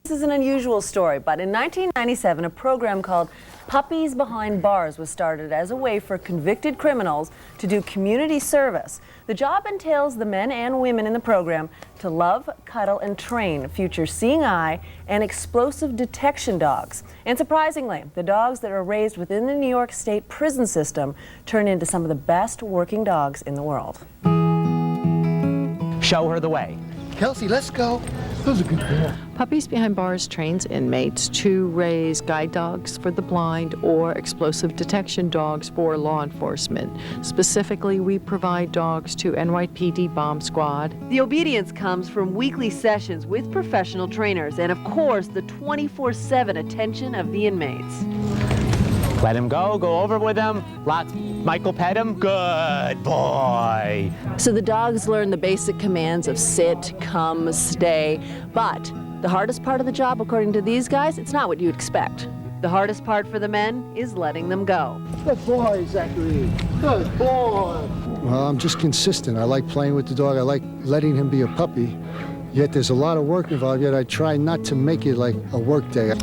This is an unusual story, but in 1997, a program called Puppies Behind Bars was started as a way for convicted criminals to do community service. The job entails the men and women in the program to love, cuddle, and train future seeing eye and explosive detection dogs. And surprisingly, the dogs that are raised within the New York State prison system turn into some of the best working dogs in the world. Show her the way. Kelsey, let's go. Those are good girls. Puppies Behind Bars trains inmates to raise guide dogs for the blind or explosive detection dogs for law enforcement. Specifically, we provide dogs to NYPD Bomb Squad. The obedience comes from weekly sessions with professional trainers and, of course, the 24/7 attention of the inmates. Let him go over with him. Lots. Michael pet him. Good boy. So the dogs learn the basic commands of sit, come, stay. But the hardest part of the job, according to these guys, it's not what you'd expect. The hardest part for the men is letting them go. Good boy, Zachary. Good boy. Well, I'm just consistent. I like playing with the dog. I like letting him be a puppy. Yet there's a lot of work involved, yet I try not to make it like a work day.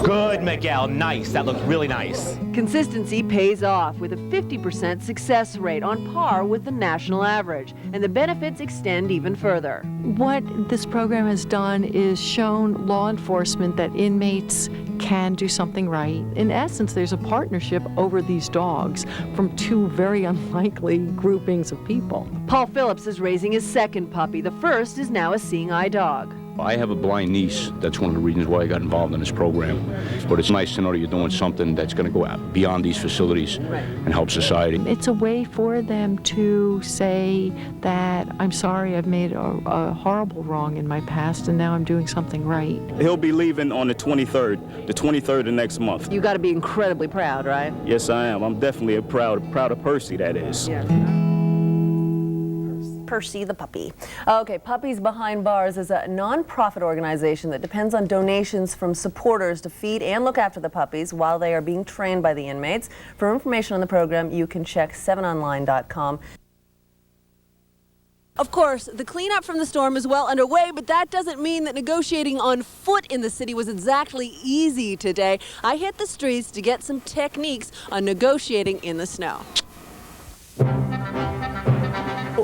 Good, Miguel. Nice. That looks really nice. Consistency pays off with a 50% success rate on par with the national average, and the benefits extend even further. What this program has done is shown law enforcement that inmates can do something right. In essence, there's a partnership over these dogs from two very unlikely groupings of people. Paul Phillips is raising his second puppy. The first is now a seeing eye dog. I have a blind niece. That's one of the reasons why I got involved in this program. But it's nice to know that you're doing something that's going to go out beyond these facilities and help society. It's a way for them to say that I'm sorry, I've made a horrible wrong in my past and now I'm doing something right. He'll be leaving on the 23rd of next month. You got to be incredibly proud, right? Yes, I am. I'm definitely proud of Percy, that is. Yeah. Percy the puppy. Okay, Puppies Behind Bars is a non-profit organization that depends on donations from supporters to feed and look after the puppies while they are being trained by the inmates. For information on the program, you can check 7online.com. Of course, the cleanup from the storm is well underway, but that doesn't mean that negotiating on foot in the city was exactly easy today. I hit the streets to get some techniques on negotiating in the snow.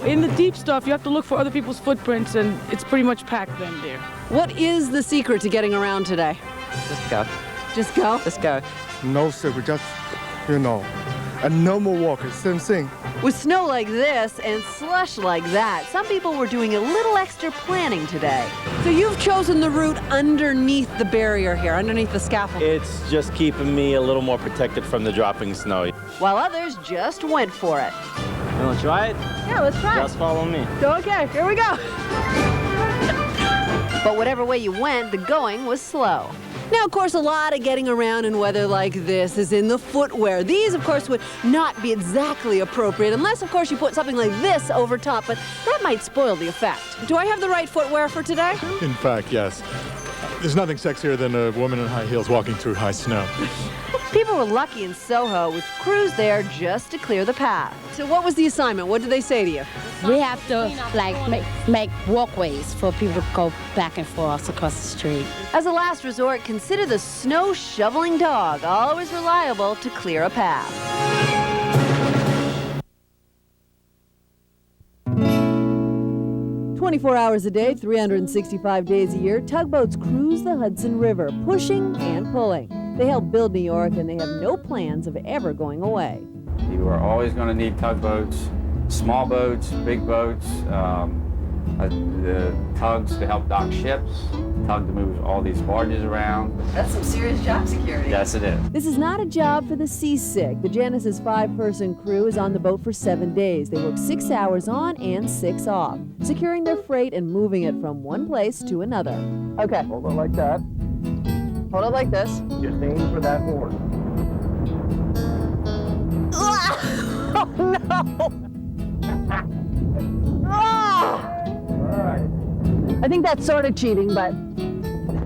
In the deep stuff, you have to look for other people's footprints, and it's pretty much packed then there. What is the secret to getting around today? Just go. Just go? Just go. No secret, just, and no more walkers, same thing. With snow like this and slush like that, some people were doing a little extra planning today. So you've chosen the route underneath the barrier here, underneath the scaffold. It's just keeping me a little more protected from the dropping snow. While others just went for it. You want to try it? Yeah, let's try it. Just follow me. Okay, here we go. But whatever way you went, the going was slow. Now, of course, a lot of getting around in weather like this is in the footwear. These, of course, would not be exactly appropriate unless, of course, you put something like this over top, but that might spoil the effect. Do I have the right footwear for today? In fact, yes. There's nothing sexier than a woman in high heels walking through high snow. People were lucky in Soho with crews there just to clear the path. So what was the assignment? What did they say to you? We have to make walkways for people to go back and forth across the street. As a last resort, consider the snow shoveling dog, always reliable to clear a path. 24 hours a day, 365 days a year, tugboats cruise the Hudson River, pushing and pulling. They help build New York, and they have no plans of ever going away. You are always going to need tugboats, small boats, big boats, the tugs to help dock ships, tug to move all these barges around. That's some serious job security. Yes, it is. This is not a job for the seasick. The Genesis 5-person crew is on the boat for 7 days. They work 6 hours on and 6 off, securing their freight and moving it from one place to another. Okay. Hold on like that. Hold it like this. Just aim for that horn. Oh, no! Oh! All right. I think that's sort of cheating, but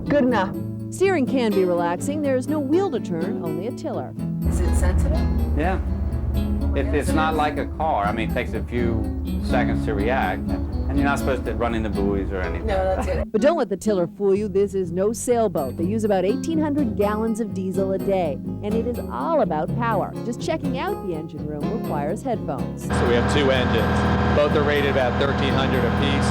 good enough. Steering can be relaxing. There is no wheel to turn, only a tiller. Is it sensitive? Yeah. It's not like a car. I mean, it takes a few seconds to react. And you're not supposed to run into buoys or anything. No, that's it. But don't let the tiller fool you. This is no sailboat. They use about 1,800 gallons of diesel a day, and it is all about power. Just checking out the engine room requires headphones. So we have two engines. Both are rated about 1,300 apiece.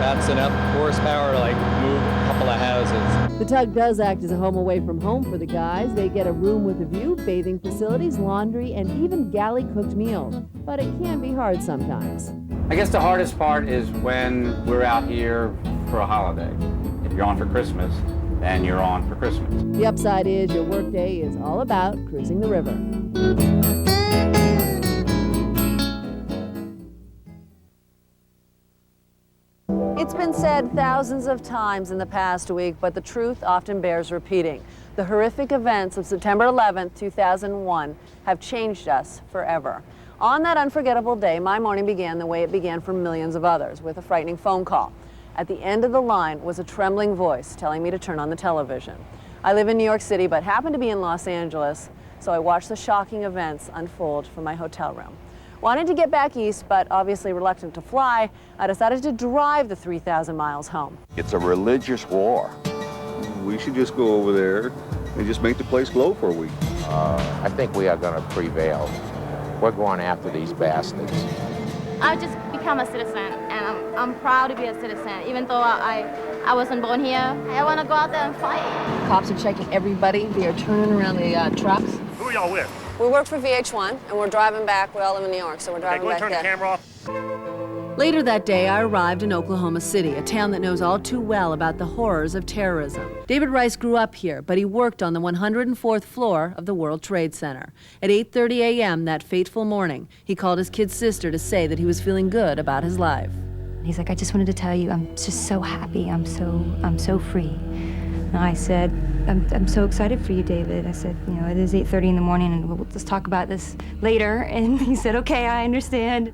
That's enough horsepower to like move a couple of houses. The tug does act as a home away from home for the guys. They get a room with a view, bathing facilities, laundry, and even galley-cooked meals. But it can be hard sometimes. I guess the hardest part is when we're out here for a holiday. If you're on for Christmas, then you're on for Christmas. The upside is your workday is all about cruising the river. It's been said thousands of times in the past week, but the truth often bears repeating. The horrific events of September 11th, 2001 have changed us forever. On that unforgettable day, my morning began the way it began for millions of others, with a frightening phone call. At the end of the line was a trembling voice telling me to turn on the television. I live in New York City, but happened to be in Los Angeles, so I watched the shocking events unfold from my hotel room. Wanted to get back east, but obviously reluctant to fly, I decided to drive the 3,000 miles home. It's a religious war. We should just go over there and just make the place glow for a week. I think we are going to prevail. We're going after these bastards. I've just become a citizen, and I'm proud to be a citizen. Even though I wasn't born here, I want to go out there and fight. Cops are checking everybody. They are turning around the trucks. Who are y'all with? We work for VH1, and we're driving back. We all live in New York, so we're driving back there. Turn the camera off. Later that day, I arrived in Oklahoma City, a town that knows all too well about the horrors of terrorism. David Rice grew up here, but he worked on the 104th floor of the World Trade Center. At 8:30 a.m. that fateful morning, he called his kid sister to say that he was feeling good about his life. He's like, I just wanted to tell you, I'm just so happy. I'm so free. And I said, I'm so excited for you, David. I said, you know, it is 8:30 in the morning, and we'll just talk about this later. And he said, okay, I understand.